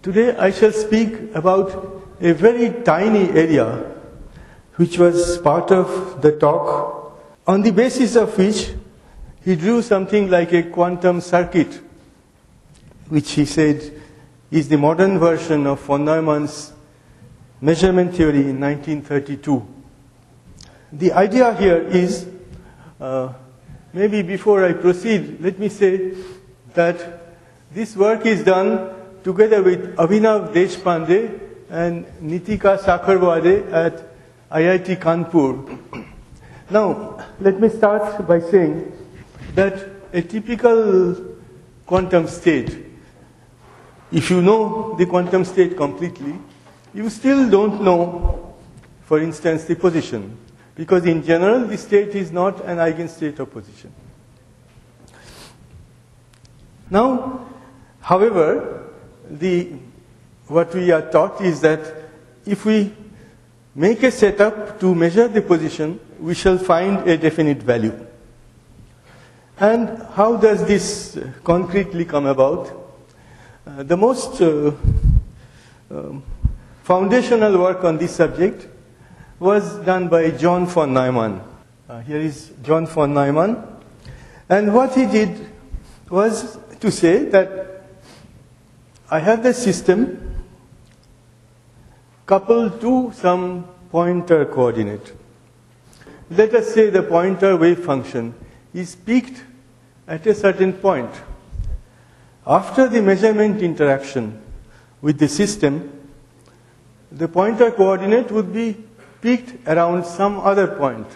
Today I shall speak about a very tiny area which was part of the talk, on the basis of which he drew something like a quantum circuit, which he said is the modern version of von Neumann's measurement theory in 1932. The idea here is, maybe before I proceed, let me say that this work is done together with Abhinav Deshpande and Nitika Sakharwade at IIT Kanpur. Now, let me start by saying that a typical quantum state, if you know the quantum state completely, you still don't know, for instance, the position. Because in general, the state is not an eigenstate of position. Now, however, what we are taught is that if we make a setup to measure the position, we shall find a definite value. And how does this concretely come about? The most foundational work on this subject was done by John von Neumann. Here is John von Neumann. And what he did was to say that I have the system coupled to some pointer coordinate. Let us say the pointer wave function is peaked at a certain point. After the measurement interaction with the system, the pointer coordinate would be peaked around some other point,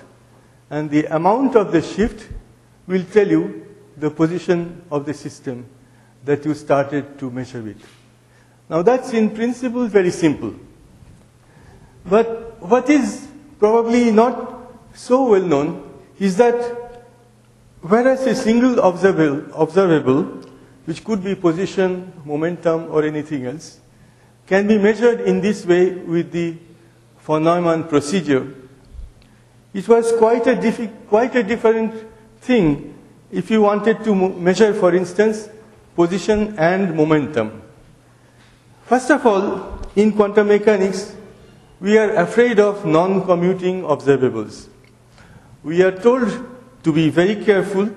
and the amount of the shift will tell you the position of the system that you started to measure with. Now that's in principle very simple. But what is probably not so well known is that whereas a single observable, which could be position, momentum, or anything else, can be measured in this way with the von Neumann procedure, it was quite a different thing if you wanted to measure, for instance, position and momentum. First of all, in quantum mechanics, we are afraid of non-commuting observables. We are told to be very careful.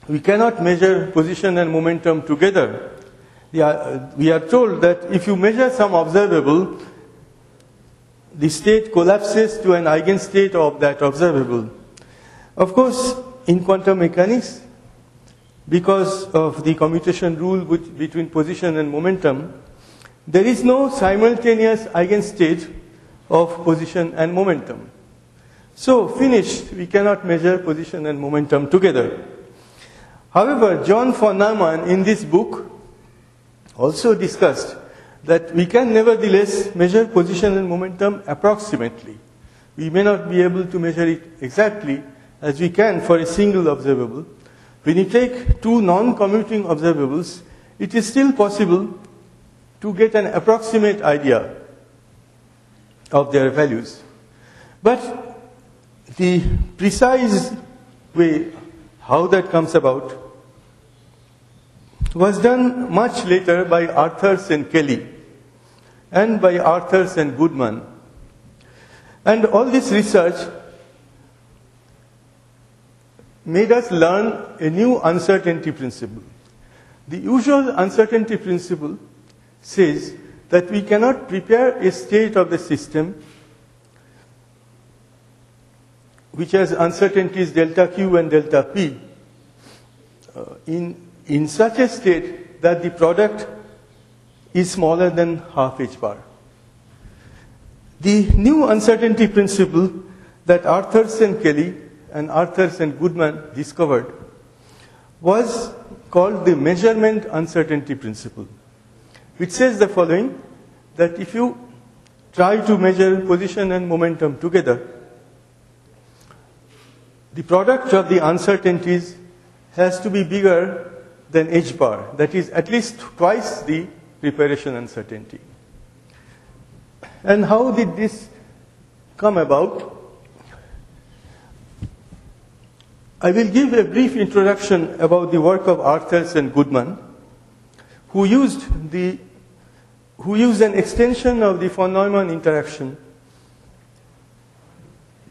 We cannot measure position and momentum together. We are told that if you measure some observable, the state collapses to an eigenstate of that observable. Of course, in quantum mechanics, because of the commutation rule between position and momentum, there is no simultaneous eigenstate of position and momentum. So, finished, we cannot measure position and momentum together. However, John von Neumann in this book also discussed that we can nevertheless measure position and momentum approximately. We may not be able to measure it exactly as we can for a single observable. When you take two non-commuting observables, it is still possible to get an approximate idea of their values. But the precise way how that comes about was done much later by Arthurs and Kelly and by Arthurs and Goodman. And all this research made us learn a new uncertainty principle. The usual uncertainty principle says that we cannot prepare a state of the system which has uncertainties delta Q and delta P in such a state that the product is smaller than half h bar. The new uncertainty principle that Arthurs and Kelly and Arthurs and Goodman discovered was called the measurement uncertainty principle, which says the following, that if you try to measure position and momentum together, the product of the uncertainties has to be bigger than h bar, that is at least twice the preparation uncertainty. And how did this come about? I will give a brief introduction about the work of Arthurs and Goodman, who used an extension of the von Neumann interaction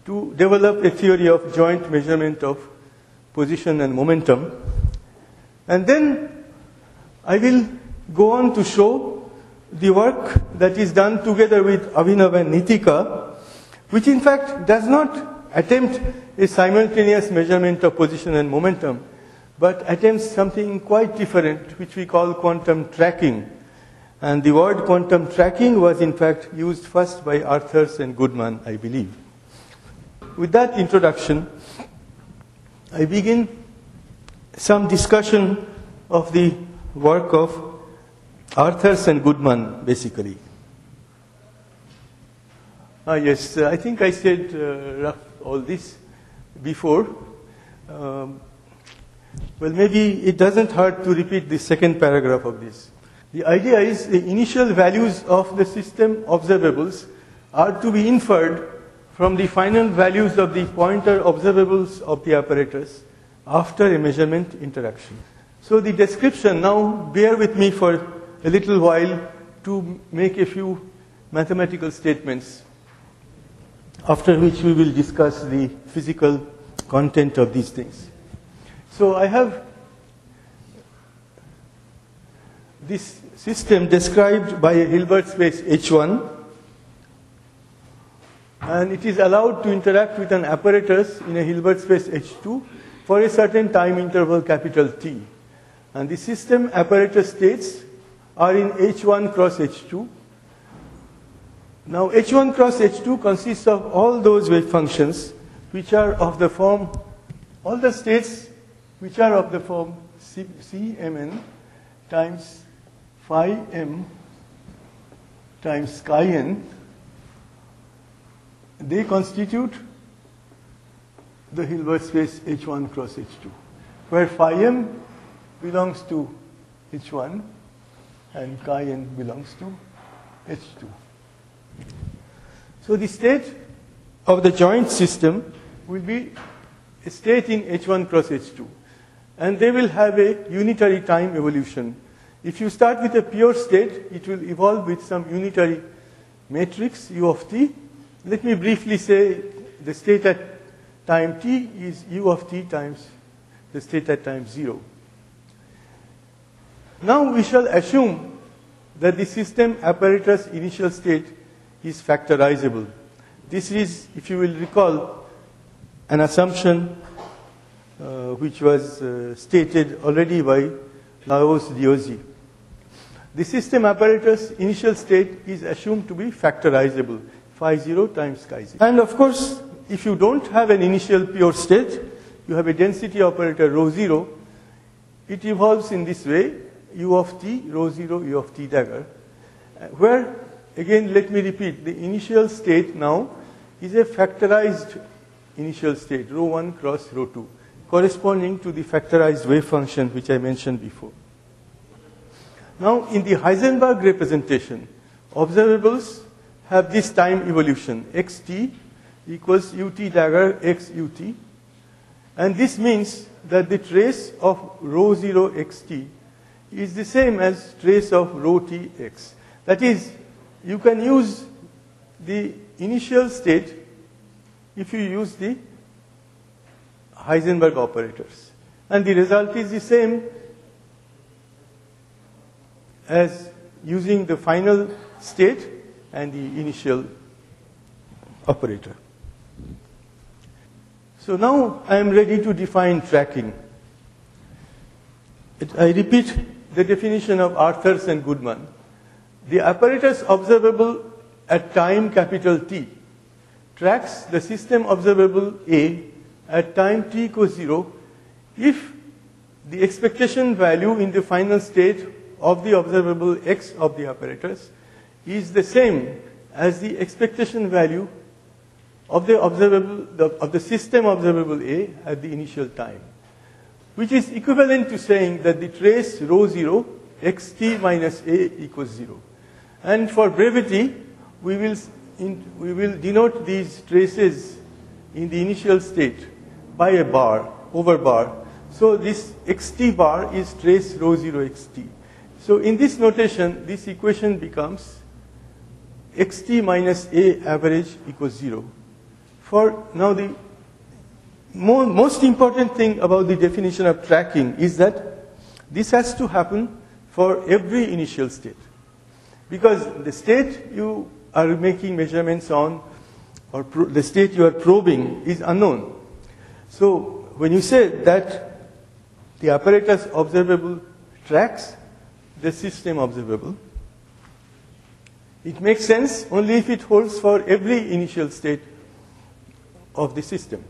to develop a theory of joint measurement of position and momentum. And then I will go on to show the work that is done together with Abhinav and Nitika, which in fact does not attempt a simultaneous measurement of position and momentum, but attempts something quite different, which we call quantum tracking. And the word quantum tracking was in fact used first by Arthurs and Goodman, I believe. With that introduction, I begin some discussion of the work of Arthurs and Goodman, basically. Yes, I think I said all this before. Well, maybe it doesn't hurt to repeat the second paragraph of this. The idea is the initial values of the system observables are to be inferred from the final values of the pointer observables of the apparatus after a measurement interaction. So the description, now bear with me for a little while to make a few mathematical statements, after which we will discuss the physical content of these things. So I have this system described by a Hilbert space H1, and it is allowed to interact with an apparatus in a Hilbert space H2 for a certain time interval capital T. And the system apparatus states are in H1 cross H2. Now H1 cross H2 consists of all those wave functions which are of the form, all the states which are of the form Cmn times phi m times chi n. They constitute the Hilbert space H1 cross H2, where phi m belongs to H1 and chi n belongs to H2. So the state of the joint system will be a state in H1 cross H2, and they will have a unitary time evolution. If you start with a pure state, it will evolve with some unitary matrix u of t. Let me briefly say the state at time t is u of t times the state at time 0. Now we shall assume that the system apparatus initial state is factorizable. This is, if you will recall, an assumption which was stated already by Laos Diozzi. The system apparatus initial state is assumed to be factorizable, phi 0 times chi 0. And of course, if you don't have an initial pure state, you have a density operator rho 0, it evolves in this way, u of t, rho 0, u of t dagger, where, again, let me repeat, the initial state now is a factorized initial state, rho 1 cross rho 2, corresponding to the factorized wave function which I mentioned before. Now, in the Heisenberg representation, observables have this time evolution, xt equals ut dagger x ut, and this means that the trace of rho 0 xt is the same as trace of rho t x. That is, you can use the initial state if you use the Heisenberg operators, and the result is the same as using the final state and the initial operator. So now I am ready to define tracking. I repeat the definition of Arthurs and Goodman. The apparatus observable at time capital T tracks the system observable A at time t equals 0 if the expectation value in the final state of the observable x of the apparatus is the same as the expectation value of the observable of the system observable A at the initial time, which is equivalent to saying that the trace rho 0 xt minus A equals 0. And for brevity, we will denote these traces in the initial state by a bar, over bar. So this xt bar is trace rho 0 xt. So in this notation, this equation becomes xt minus a average equals 0. For now, the most important thing about the definition of tracking is that this has to happen for every initial state. Because the state you are making measurements on, or the state you are probing, is unknown. So when you say that the apparatus observable tracks the system observable, it makes sense only if it holds for every initial state of the system.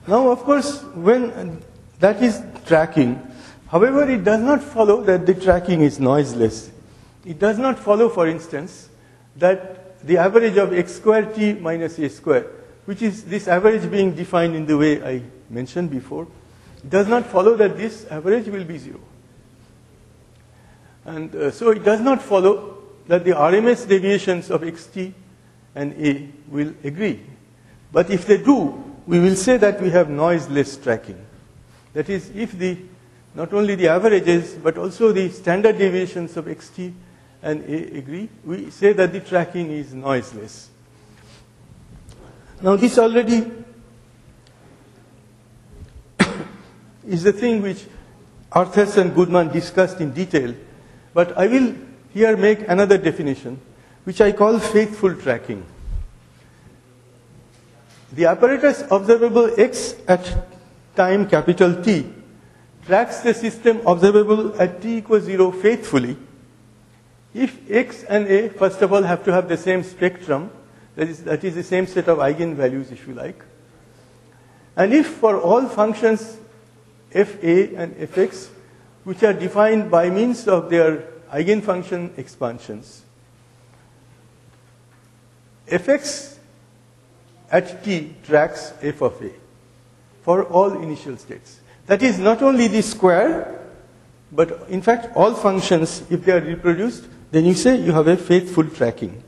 Now, of course, when that is tracking, however, it does not follow that the tracking is noiseless. It does not follow, for instance, that the average of x square t minus a square, which is this average being defined in the way I mentioned before, does not follow that this average will be 0. And so it does not follow that the RMS deviations of xt and a will agree. But if they do, we will say that we have noiseless tracking. That is, if not only the averages, but also the standard deviations of xt and a agree, we say that the tracking is noiseless. Now, this already is the thing which Arthurs and Goodman discussed in detail, but I will here make another definition, which I call faithful tracking. The apparatus observable x at time capital T tracks the system observable at t equals 0 faithfully if x and a, first of all, have to have the same spectrum, that is the same set of eigenvalues, if you like, and if for all functions fa and fx, which are defined by means of their eigenfunction expansions, fx at t tracks f of a for all initial states. That is not only the square, but in fact all functions, if they are reproduced, then you say you have a faithful tracking.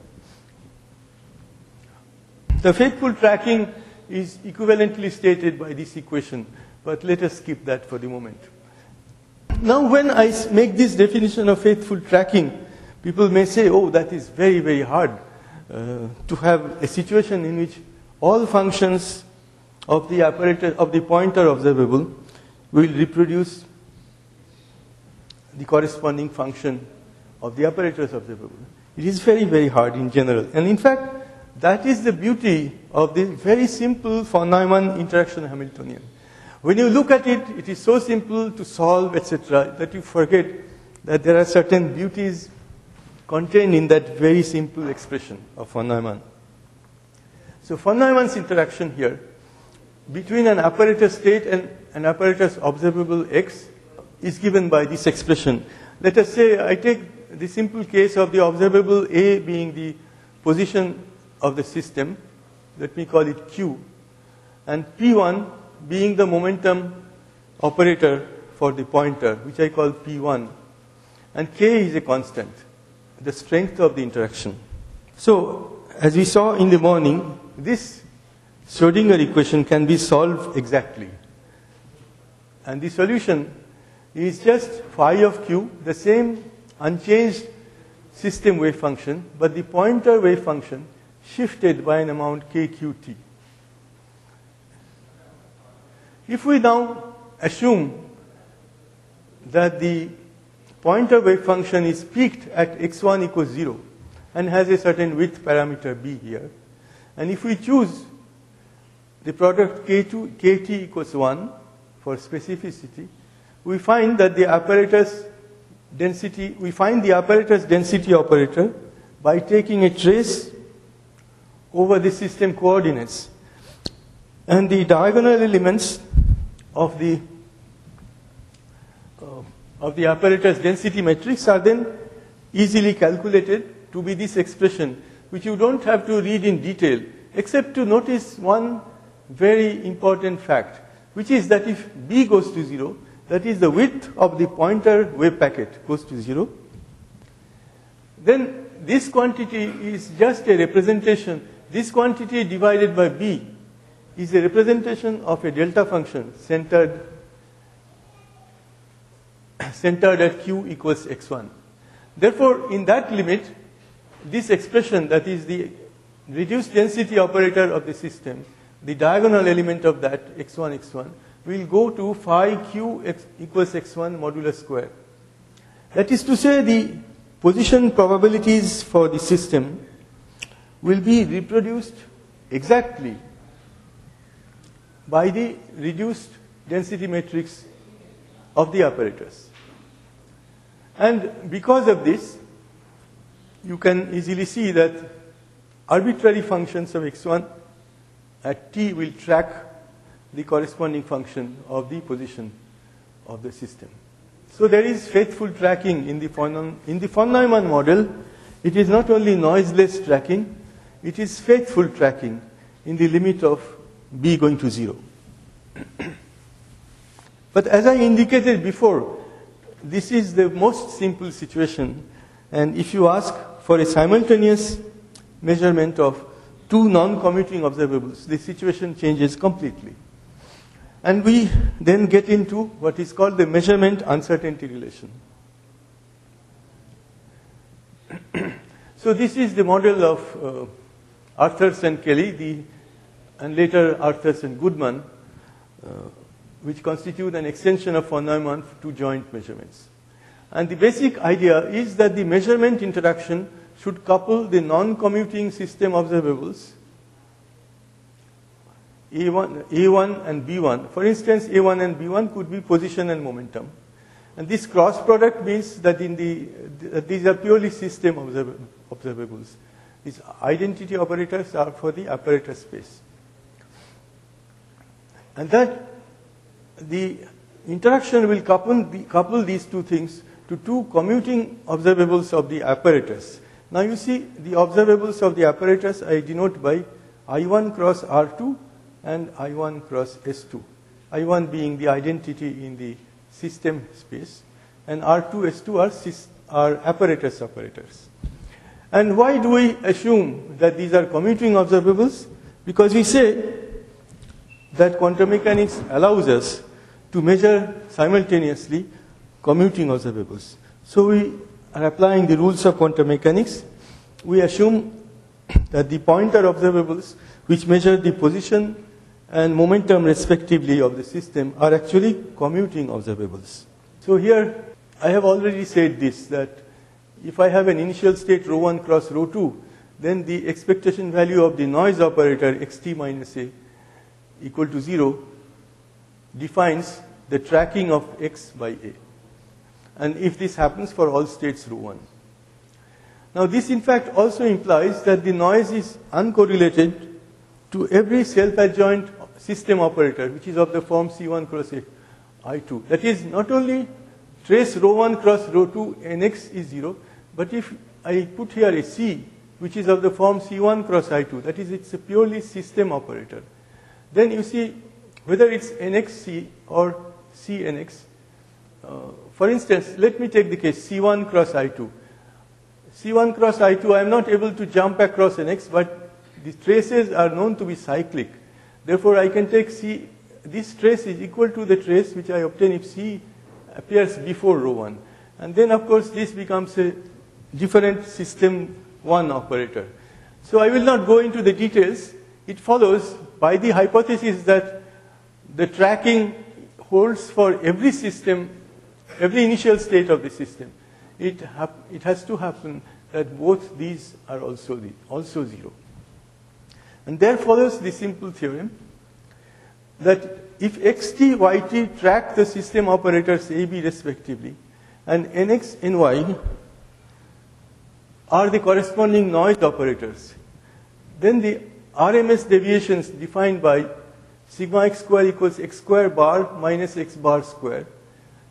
The faithful tracking is equivalently stated by this equation, but let us skip that for the moment. Now, when I make this definition of faithful tracking, people may say, oh, that is very, very hard to have a situation in which all functions of the apparatus of the pointer observable will reproduce the corresponding function of the apparatus observable. It is very, very hard in general. And in fact, that is the beauty of the very simple von Neumann interaction Hamiltonian. When you look at it, it is so simple to solve, etc., that you forget that there are certain beauties contained in that very simple expression of von Neumann. So von Neumann's interaction here between an apparatus state and an apparatus observable x is given by this expression. Let us say I take the simple case of the observable A being the position of the system, let me call it Q, and P1 being the momentum operator for the pointer, which I call P1, and K is a constant, the strength of the interaction. So, as we saw in the morning, this Schrodinger equation can be solved exactly. And the solution is just phi of q, the same unchanged system wave function, but the pointer wave function shifted by an amount kqt. If we now assume that the pointer wave function is peaked at x1 equals 0 and has a certain width parameter b here, and if we choose the product kt equals 1 for specificity, we find that the apparatus density, we find the apparatus density operator by taking a trace over the system coordinates. And the diagonal elements of the apparatus density matrix are then easily calculated to be this expression, which you don't have to read in detail, except to notice one very important fact, which is that if b goes to 0, that is the width of the pointer wave packet goes to 0, then this quantity is just a representation. This quantity divided by b is a representation of a delta function centered centered at q equals x1. Therefore, in that limit, this expression, that is the reduced density operator of the system, the diagonal element of that x1, x1, will go to phi q equals x1 modulus square. That is to say, the position probabilities for the system will be reproduced exactly by the reduced density matrix of the apparatus. And because of this, you can easily see that arbitrary functions of x1 at t will track the corresponding function of the position of the system. So there is faithful tracking in the von Neumann model. It is not only noiseless tracking, it is faithful tracking in the limit of b going to 0. But as I indicated before, this is the most simple situation, and if you ask for a simultaneous measurement of two non-commuting observables, the situation changes completely. And we then get into what is called the measurement uncertainty relation. So this is the model of Arthurs and Kelly, and later Arthurs and Goodman, which constitute an extension of von Neumann to joint measurements. And the basic idea is that the measurement interaction should couple the non-commuting system observables A1 and B1. For instance, A1 and B1 could be position and momentum. And this cross product means that these are purely system observables. These identity operators are for the apparatus space. And that the interaction will couple these two things to two commuting observables of the apparatus. Now you see the observables of the apparatus I denote by I1 cross R2 and I1 cross S2. I1 being the identity in the system space, and R2, S2 are apparatus operators. And why do we assume that these are commuting observables? Because we say that quantum mechanics allows us to measure simultaneously commuting observables. So we are applying the rules of quantum mechanics. We assume that the pointer observables, which measure the position and momentum respectively of the system, are actually commuting observables. So here I have already said this, that if I have an initial state ρ1 cross ρ2, then the expectation value of the noise operator xt minus a equal to 0 defines the tracking of x by a. And if this happens for all states ρ1. Now this in fact also implies that the noise is uncorrelated to every self-adjoint system operator, which is of the form C1 cross I2. That is, not only trace ρ1 cross ρ2 nx is 0, but if I put here a C, which is of the form C1 cross I2, that is, it's a purely system operator, then you see whether it's nxc or cnx. For instance, let me take the case C1 cross I2. C1 cross I2, I am not able to jump across nx, but the traces are known to be cyclic. Therefore, I can take C, this trace is equal to the trace which I obtain if C appears before ρ1. And then, of course, this becomes a different system 1 operator. So I will not go into the details. It follows by the hypothesis that the tracking holds for every system, every initial state of the system. It has to happen that both these are also 0. And there follows the simple theorem that if xt, yt track the system operators a, b respectively, and nx, ny are the corresponding noise operators, then the RMS deviations defined by sigma x square equals x square bar minus x bar square,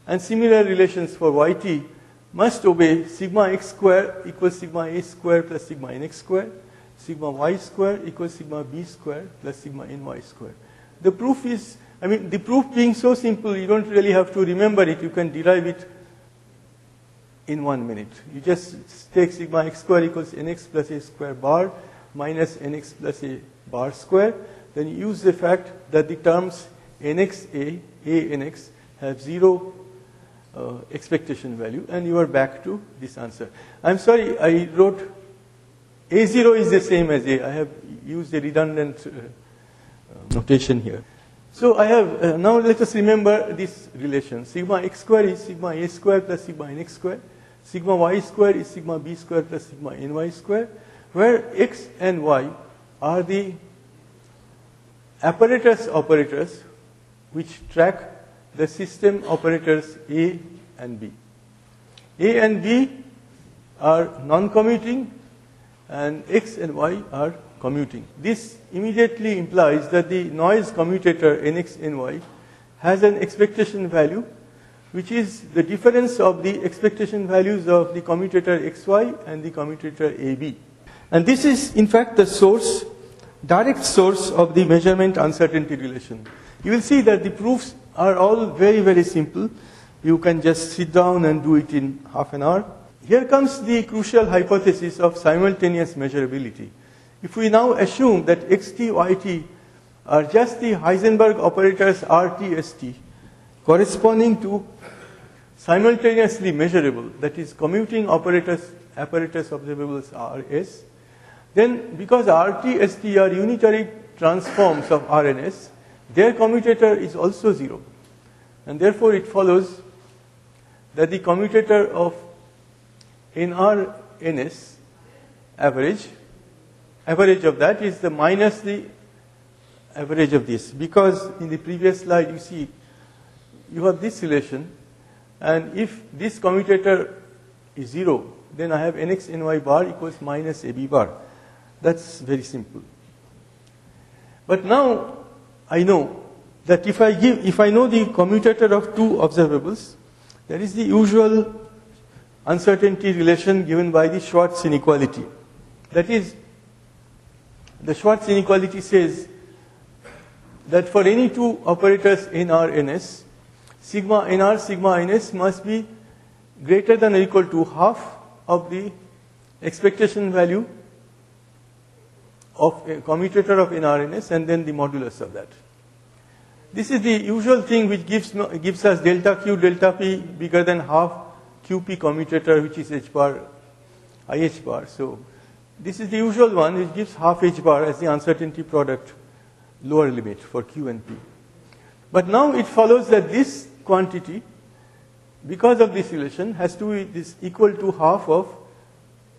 and similar relations for yt must obey sigma x square equals sigma a square plus sigma nx square, sigma y square equals sigma b square plus sigma ny square. The proof is, the proof being so simple, you don't really have to remember it. You can derive it in 1 minute. You just take sigma x square equals nx plus a square bar minus nx plus a bar square. Then you use the fact that the terms nxa, a nx have 0 expectation value, and you are back to this answer. I'm sorry, I wrote A0 is the same as A. I have used a redundant notation here. So I have, now let us remember this relation. Sigma x square is sigma a square plus sigma nx square. Sigma y square is sigma b square plus sigma ny square, where x and y are the apparatus operators which track the system operators A and B. A and B are non-commuting, and x and y are commuting. This immediately implies that the noise commutator nx ny has an expectation value which is the difference of the expectation values of the commutator xy and the commutator AB. And this is in fact the source, direct source of the measurement uncertainty relation. You will see that the proofs are all very, very simple. You can just sit down and do it in half an hour. Here comes the crucial hypothesis of simultaneous measurability. If we now assume that xt, yt are just the Heisenberg operators rt, st, corresponding to simultaneously measurable, that is commuting operators, apparatus observables rs, then because rt, st are unitary transforms of rns, their commutator is also 0. And therefore it follows that the commutator of nr, ns, average of that is the minus the average of this. Because in the previous slide you see, you have this relation, and if this commutator is 0, then I have nx ny bar equals minus ab bar. That's very simple. But now I know that if I know the commutator of two observables, there is the usual uncertainty relation given by the Schwartz inequality. That is, the Schwartz inequality says that for any two operators nr, ns, sigma nr, sigma ns must be greater than or equal to half of the expectation value of a commutator of nr, ns, and then the modulus of that. This is the usual thing which gives us delta q, delta p bigger than half qp commutator, which is h bar, ih bar. So this is the usual one which gives half h bar as the uncertainty product lower limit for q and p. But now it follows that this quantity, because of this relation, has to be this equal to half of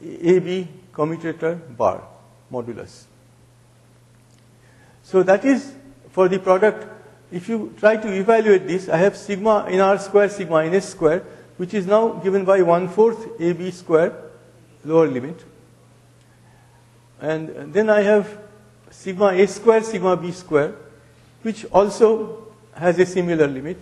AB commutator bar modulus. So that is for the product. If you try to evaluate this, I have sigma nr square, sigma ns square, which is now given by 1/4 AB square lower limit. And then I have sigma a square, sigma b square, which also has a similar limit.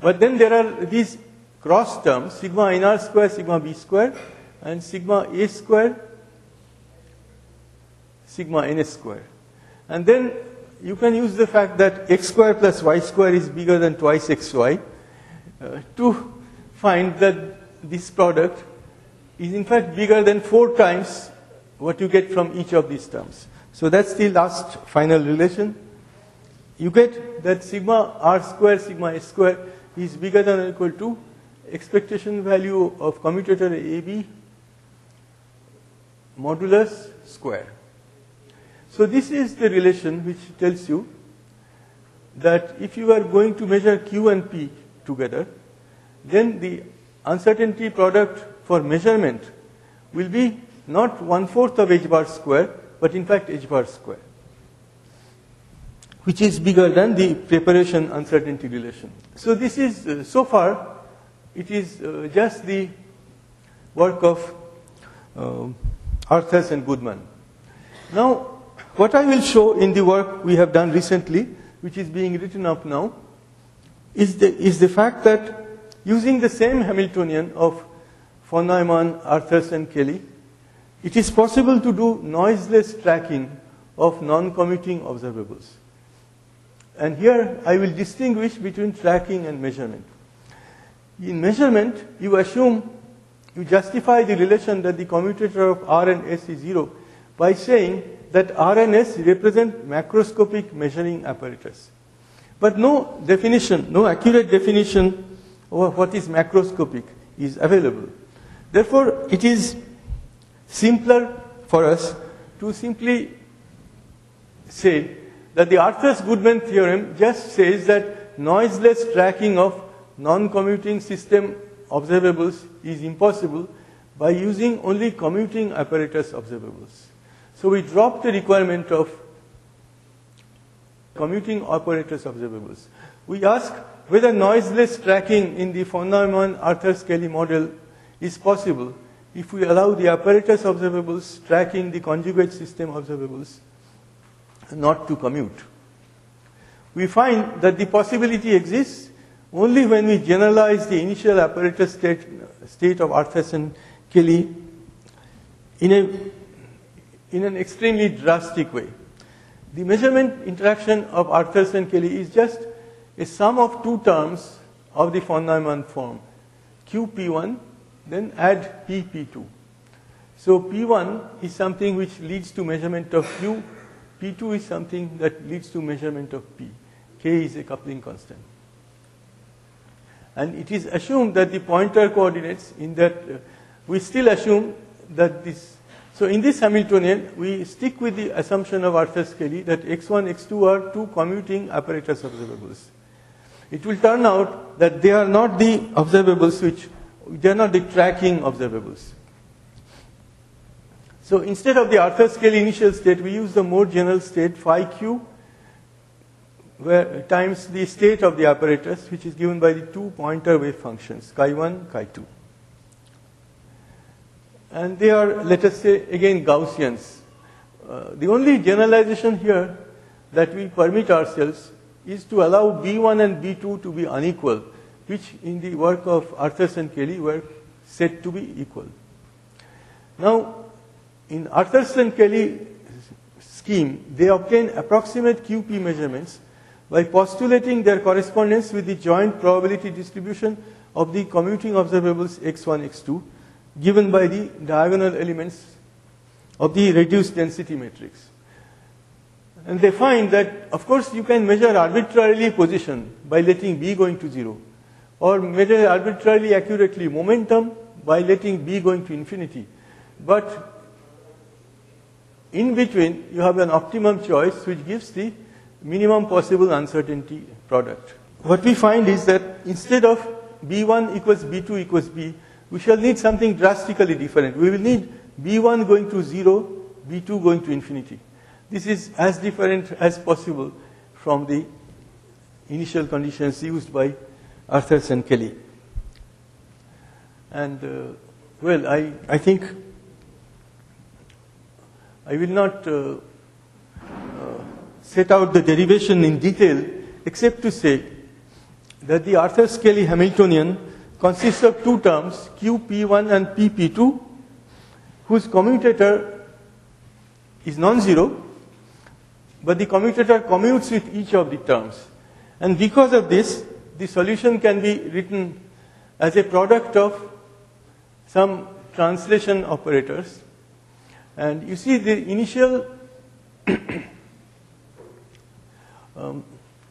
But then there are these cross terms, sigma nr square, sigma b square, and sigma a square, sigma ns square. And then you can use the fact that x square plus y square is bigger than twice xy to find that this product is in fact bigger than 4 times what you get from each of these terms. So that's the last final relation. You get that sigma r square, sigma s square is bigger than or equal to expectation value of commutator AB modulus square. So this is the relation which tells you that if you are going to measure q and p together, then the uncertainty product for measurement will be not 1/4 of h bar square, but in fact h bar square, which is bigger than the preparation uncertainty relation. So this is, so far, it is just the work of Arthurs and Goodman. Now, what I will show in the work we have done recently, which is being written up now, is the fact that using the same Hamiltonian of von Neumann, Arthurs and Kelly, it is possible to do noiseless tracking of non-commuting observables. And here I will distinguish between tracking and measurement. In measurement, you assume, you justify the relation that the commutator of R and S is 0 by saying that R and S represent macroscopic measuring apparatus. But no definition, no accurate definition or what is macroscopic is available. Therefore, it is simpler for us to simply say that the Arthur-Goodman theorem just says that noiseless tracking of non-commuting system observables is impossible by using only commuting apparatus observables. So we drop the requirement of commuting apparatus observables. We ask whether noiseless tracking in the von Neumann Arthur-Scaly model is possible if we allow the apparatus observables tracking the conjugate system observables not to commute. We find that the possibility exists only when we generalize the initial apparatus state of Arthur-Scaly in an extremely drastic way. The measurement interaction of Arthur-Scaly is just a sum of two terms of the von Neumann form, QP1, then add PP2. So P1 is something which leads to measurement of Q, P2 is something that leads to measurement of P. K is a coupling constant. And it is assumed that the pointer coordinates in that, we still assume that this, so in this Hamiltonian, we stick with the assumption of Arthur-Scaly that x1, x2 are two commuting apparatus observables. It will turn out that they are not the observables they are not the tracking observables. So instead of the Arthur-Scaly initial state, we use the more general state phi q times the state of the apparatus, which is given by the two pointer wave functions, chi1, chi2. And they are, let us say, again Gaussians. The only generalization here that we permit ourselves is to allow B1 and B2 to be unequal, which in the work of Arthur-Scaly were said to be equal. Now, in Arthur-Scaly scheme, they obtain approximate QP measurements by postulating their correspondence with the joint probability distribution of the commuting observables x1, x2, given by the diagonal elements of the reduced density matrix. And they find that, of course, you can measure arbitrarily position by letting B going to 0, or measure arbitrarily accurately momentum by letting B going to infinity. But in between, you have an optimum choice which gives the minimum possible uncertainty product. What we find is that instead of B1 equals B2 equals B, we shall need something drastically different. We will need B1 going to 0, B2 going to infinity. This is as different as possible from the initial conditions used by Arthur-Scaly. And, well, I think I will not set out the derivation in detail, except to say that the Arthur-Scaly Hamiltonian consists of two terms, QP1 and PP2, whose commutator is non-zero, but the commutator commutes with each of the terms. And because of this, the solution can be written as a product of some translation operators. And you see the initial,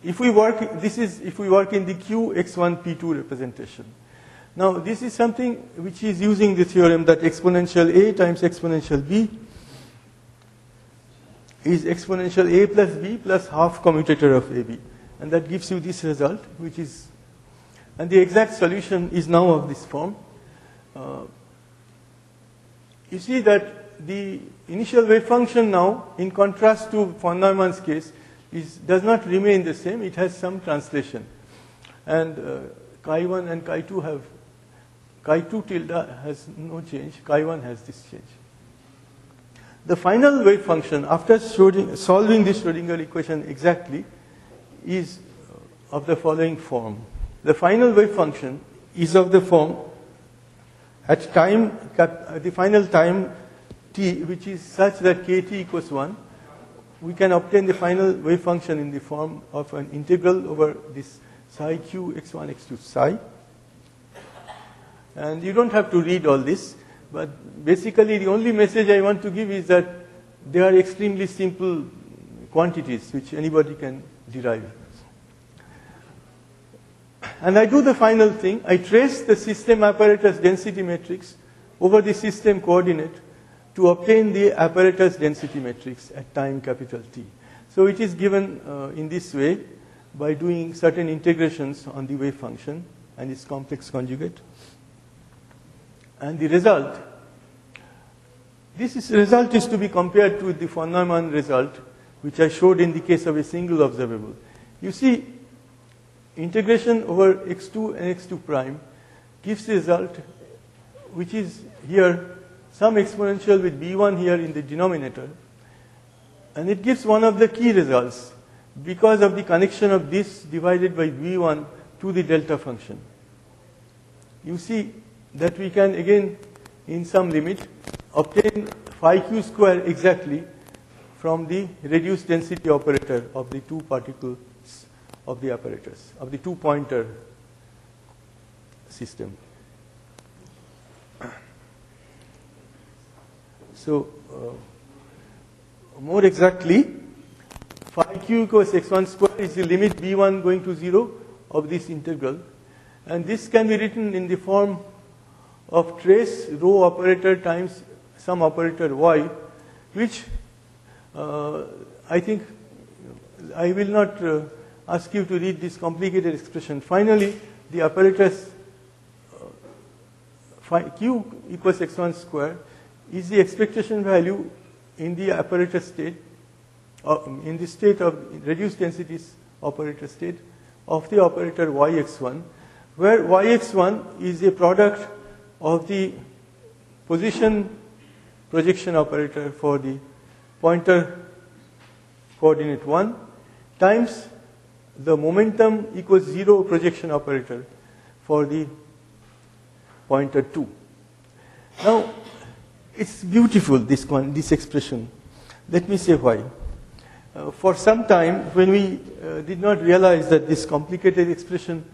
if we work in the QX1 P2 representation. Now this is something which is using the theorem that exponential A times exponential B is exponential A plus B plus half commutator of AB. And that gives you this result, which is, and the exact solution is now of this form. You see that the initial wave function now, in contrast to von Neumann's case, does not remain the same. It has some translation. And chi1 and chi2 have, chi2 tilde has no change, chi1 has this change. The final wave function, after solving this Schrodinger equation exactly, is of the following form. The final wave function is of the form at time, the final time t, which is such that kt equals 1, we can obtain the final wave function in the form of an integral over this psi q x1 x2 psi. And you don't have to read all this, but basically the only message I want to give is that they are extremely simple quantities which anybody can derive. And I do the final thing. I trace the system apparatus density matrix over the system coordinate to obtain the apparatus density matrix at time capital T. So it is given in this way by doing certain integrations on the wave function and its complex conjugate. And the result, result is to be compared to the von Neumann result, which I showed in the case of a single observable. You see, integration over x2 and x2 prime gives the result, which is here some exponential with b1 here in the denominator. And it gives one of the key results because of the connection of this divided by b1 to the delta function. You see that we can again, in some limit, obtain phi q square exactly from the reduced density operator of the two particles of the apparatus, of the two-pointer system. So, more exactly, phi q equals x1 square is the limit b1 going to 0 of this integral. And this can be written in the form of trace rho operator times some operator y, which I think I will not ask you to read this complicated expression. Finally, the apparatus q equals x1 square is the expectation value in the apparatus state, in the state of reduced densities operator state of the operator yx1, where yx1 is a product of the position projection operator for the pointer coordinate 1 times the momentum equals 0 projection operator for the pointer 2. Now, it's beautiful, this expression. Let me say why. For some time, when we did not realize that this complicated expression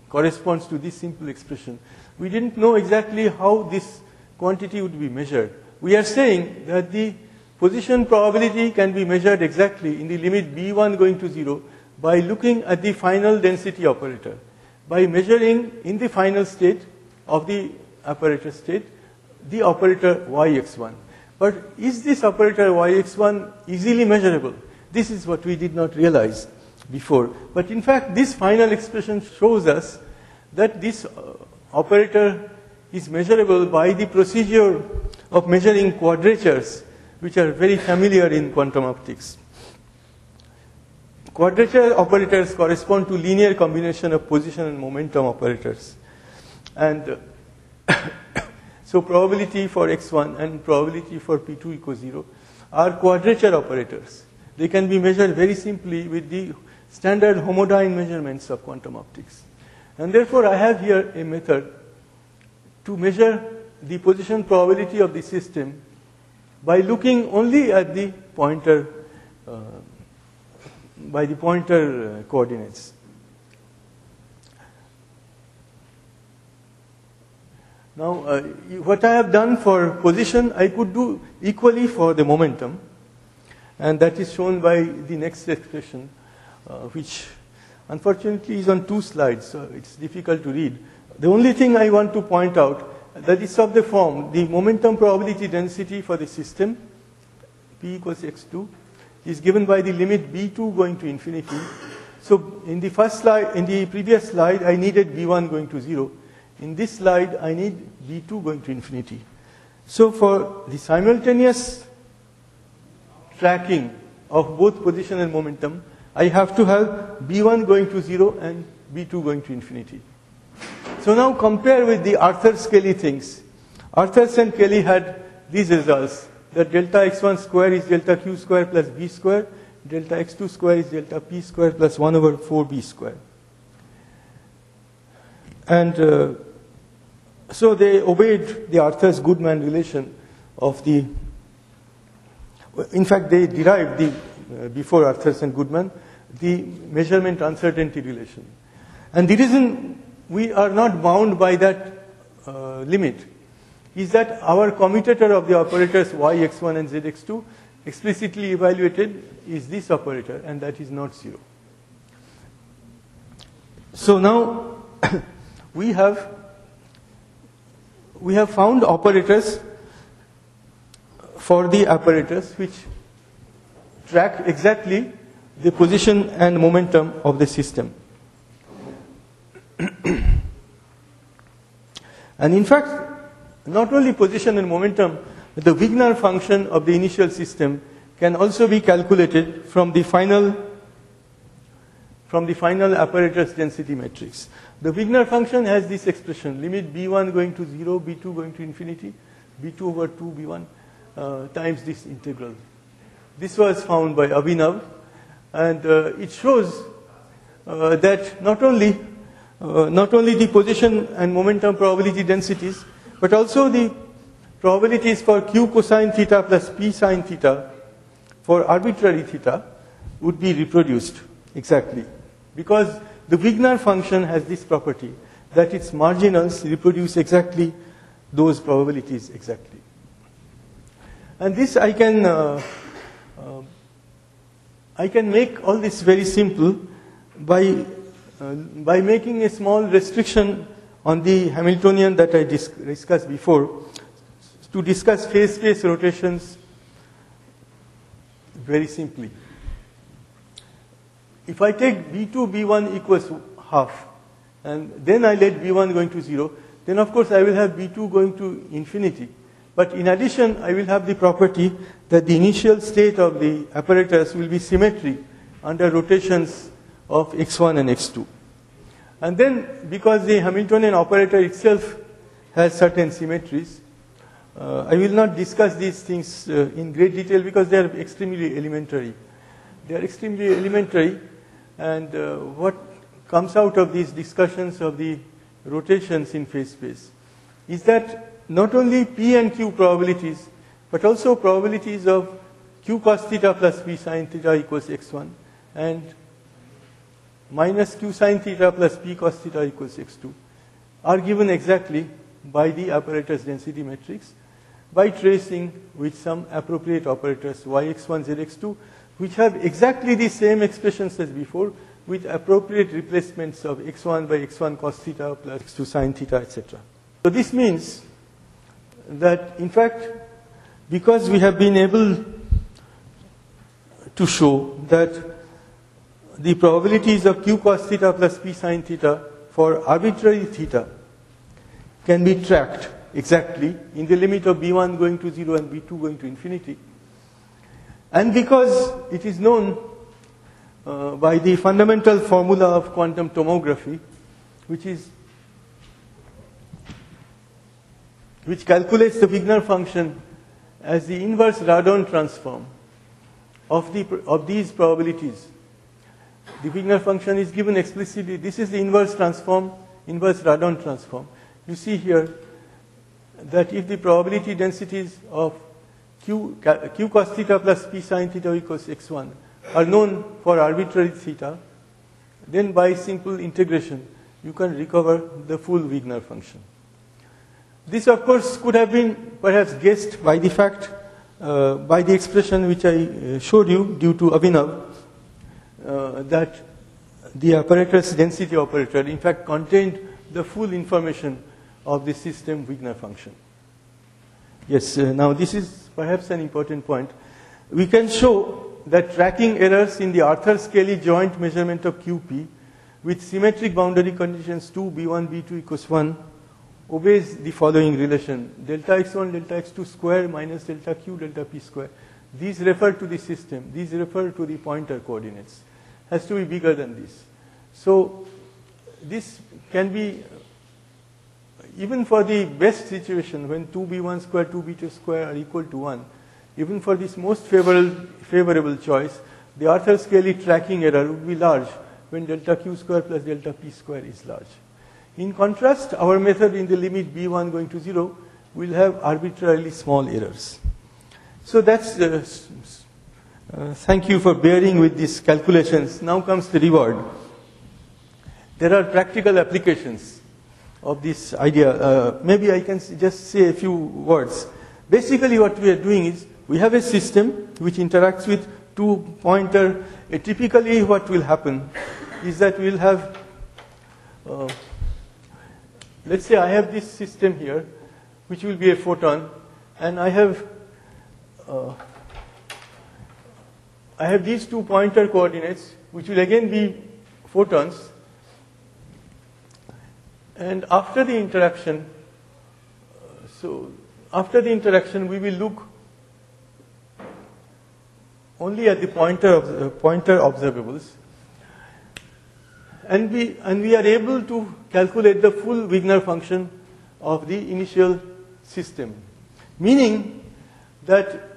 corresponds to this simple expression, we didn't know exactly how this quantity would be measured. We are saying that the position probability can be measured exactly in the limit b1 going to 0 by looking at the final density operator, by measuring in the final state of the apparatus state the operator yx1. But is this operator yx1 easily measurable? This is what we did not realize before. But in fact, this final expression shows us that this operator is measurable by the procedure of measuring quadratures, which are very familiar in quantum optics. Quadrature operators correspond to linear combination of position and momentum operators. And so probability for x1 and probability for p2 equals 0 are quadrature operators. They can be measured very simply with the standard homodyne measurements of quantum optics. And therefore, I have here a method to measure the position probability of the system by looking only at the pointer coordinates. Now, what I have done for position, I could do equally for the momentum, and that is shown by the next expression, which unfortunately is on 2 slides, so it's difficult to read. The only thing I want to point out that is of the form, the momentum probability density for the system, P equals x2, is given by the limit b2 going to infinity. So in the first slide, in the previous slide, I needed b1 going to 0. In this slide, I need b2 going to infinity. So for the simultaneous tracking of both position and momentum, I have to have b1 going to 0 and b2 going to infinity. So now compare with the Arthur-Kelly things. Arthur and Kelly had these results, that delta x1 square is delta q square plus b square, delta x2 square is delta p square plus 1 over 4b square. And so they obeyed the Arthur-Goodman relation of the, in fact they derived the, before Arthur and Goodman, the measurement uncertainty relation. And the reason we are not bound by that limit is that our commutator of the operators yx1 and zx2 explicitly evaluated is this operator, and that is not 0. So now we have found operators for the apparatus which track exactly the position and momentum of the system. And in fact, not only position and momentum, but the Wigner function of the initial system can also be calculated from the final apparatus density matrix. The Wigner function has this expression, limit B1 going to 0, B2 going to infinity, B2 over 2, B1 times this integral. This was found by Abhinav, and it shows that not only the position and momentum probability densities, but also the probabilities for q cosine theta plus p sine theta for arbitrary theta would be reproduced exactly. Because the Wigner function has this property that its marginals reproduce exactly those probabilities exactly. And this I can make all this very simple by making a small restriction on the Hamiltonian that I discussed before to discuss phase space rotations very simply. If I take B2, B1 equals half, and then I let B1 going to 0, then of course I will have B2 going to infinity. But in addition, I will have the property that the initial state of the apparatus will be symmetry under rotations of x1 and x2. And then, because the Hamiltonian operator itself has certain symmetries, I will not discuss these things in great detail because they are extremely elementary. They are extremely elementary, and what comes out of these discussions of the rotations in phase space is that not only P and Q probabilities, but also probabilities of Q cos theta plus P sin theta equals x1 and minus Q sin theta plus P cos theta equals x2 are given exactly by the apparatus density matrix by tracing with some appropriate operators yx1, zx2, which have exactly the same expressions as before with appropriate replacements of x1 by x1 cos theta plus x2 sin theta, etc. So this means that in fact, because we have been able to show that the probabilities of q cos theta plus p sin theta for arbitrary theta can be tracked exactly in the limit of b1 going to 0 and b2 going to infinity. And because it is known by the fundamental formula of quantum tomography, which calculates the Wigner function as the inverse Radon transform of these probabilities. The Wigner function is given explicitly. This is the inverse Radon transform. You see here that if the probability densities of q cos theta plus p sin theta equals x1 are known for arbitrary theta, then by simple integration you can recover the full Wigner function. This of course could have been perhaps guessed by the fact, by the expression which I showed you due to Abhinav, that the apparatus density operator in fact contained the full information of the system Wigner function. Yes, now this is perhaps an important point. We can show that tracking errors in the Arthur-Scaly joint measurement of QP with symmetric boundary conditions 2, B1, B2 equals 1 obeys the following relation: delta x1, delta x2 square minus delta q, delta p square. These refer to the system. These refer to the pointer coordinates. Has to be bigger than this. So this can be, even for the best situation when 2b1 square, 2b2 square are equal to 1, even for this most favorable choice, the Arthur-Scaly tracking error would be large when delta q square plus delta p square is large. In contrast, our method in the limit b1 going to 0 will have arbitrarily small errors. So that's thank you for bearing with these calculations. Now comes the reward. There are practical applications of this idea. Maybe I can just say a few words. Basically what we are doing is, we have a system which interacts with two pointer. Typically what will happen is that we will have let's say I have this system here, which will be a photon, and I have these two pointer coordinates, which will again be photons. And after the interaction, we will look only at the pointer observables, and we are able to calculate the full Wigner function of the initial system, meaning that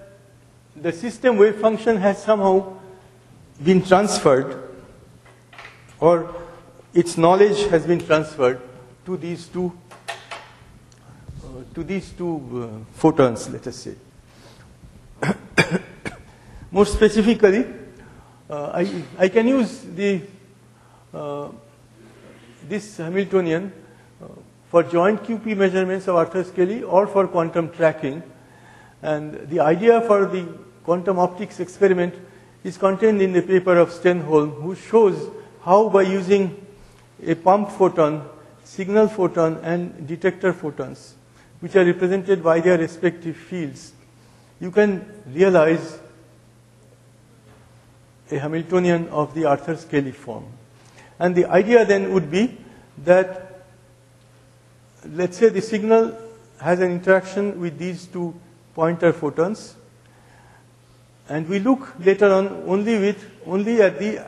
the system wave function has somehow been transferred, or its knowledge has been transferred to these two photons, let us say. More specifically, I can use this Hamiltonian for joint QP measurements of Arthur-Scaly or for quantum tracking. And the idea for the quantum optics experiment is contained in the paper of Stenholm, who shows how by using a pump photon, signal photon, and detector photons, which are represented by their respective fields, you can realize a Hamiltonian of the Arthur-Scaly form. And the idea then would be that, let's say the signal has an interaction with these two pointer photons, and we look later on only at the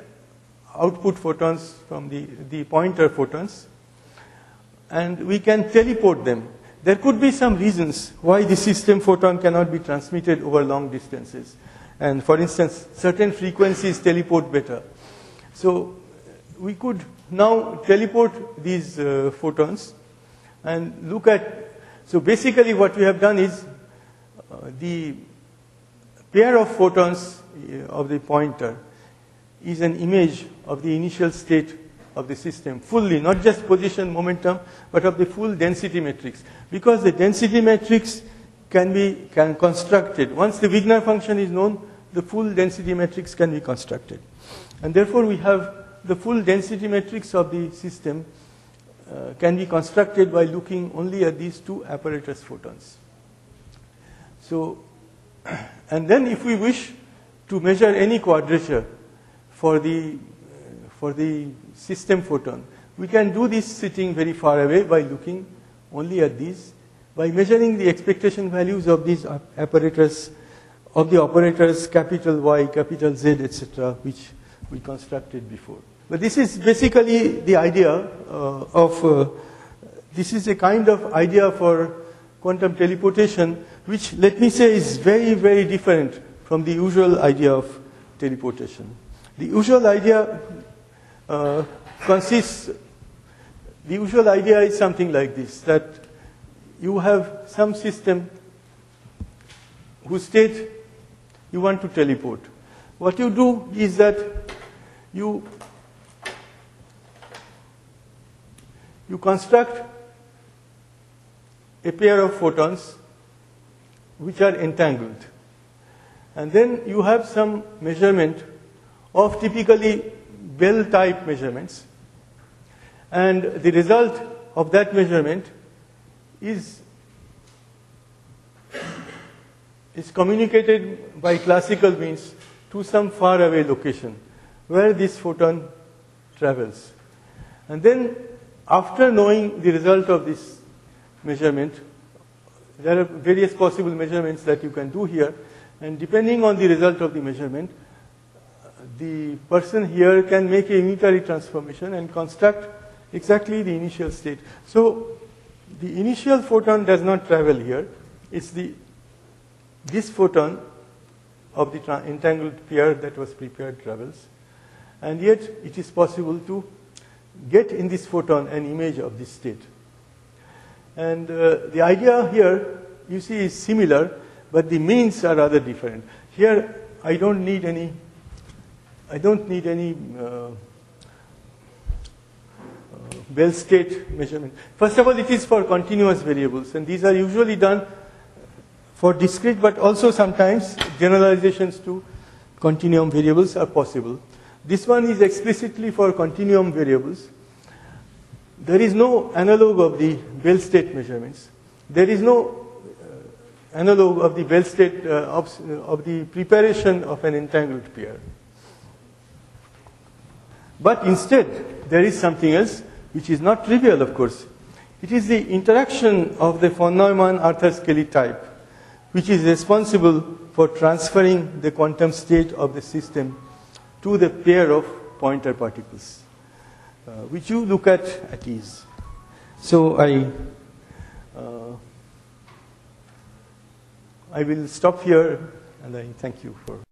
output photons from the pointer photons, and we can teleport them. There could be some reasons why the system photon cannot be transmitted over long distances. And for instance, certain frequencies teleport better. So we could now teleport these photons and look at, so basically what we have done is the pair of photons of the pointer is an image of the initial state of the system fully, not just position, momentum, but of the full density matrix. Because the density matrix can be constructed. Once the Wigner function is known, the full density matrix can be constructed. And therefore we have the full density matrix of the system can be constructed by looking only at these two apparatus photons. So, and then if we wish to measure any quadrature for the system photon, we can do this sitting very far away by looking only at these, by measuring the expectation values of these apparatus, of the operators capital Y, capital Z, etc., which we constructed before. But this is basically the idea this is a kind of idea for quantum teleportation, which, let me say, is very, very different from the usual idea of teleportation. The usual idea the usual idea is something like this, that you have some system whose state you want to teleport. What you do is that you construct a pair of photons which are entangled. And then you have some measurement of typically Bell type measurements. And the result of that measurement is communicated by classical means to some far away location where this photon travels. And then after knowing the result of this measurement, there are various possible measurements that you can do here, and depending on the result of the measurement, the person here can make a unitary transformation and construct exactly the initial state. So the initial photon does not travel here. It's this photon of the entangled pair that was prepared travels. And yet it is possible to get in this photon an image of this state. And the idea here, you see, is similar, but the means are rather different. Here I don't need any Bell state measurement. First of all, it is for continuous variables, and these are usually done for discrete, but also sometimes generalizations to continuum variables are possible. This one is explicitly for continuum variables. there is no analog of the Bell state measurements. There is no analog of the Bell state of the preparation of an entangled pair. But instead, there is something else which is not trivial, of course. It is the interaction of the von Neumann-Arthur-Scaly type, which is responsible for transferring the quantum state of the system to the pair of pointer particles, which you look at ease. So I will stop here, and I thank you for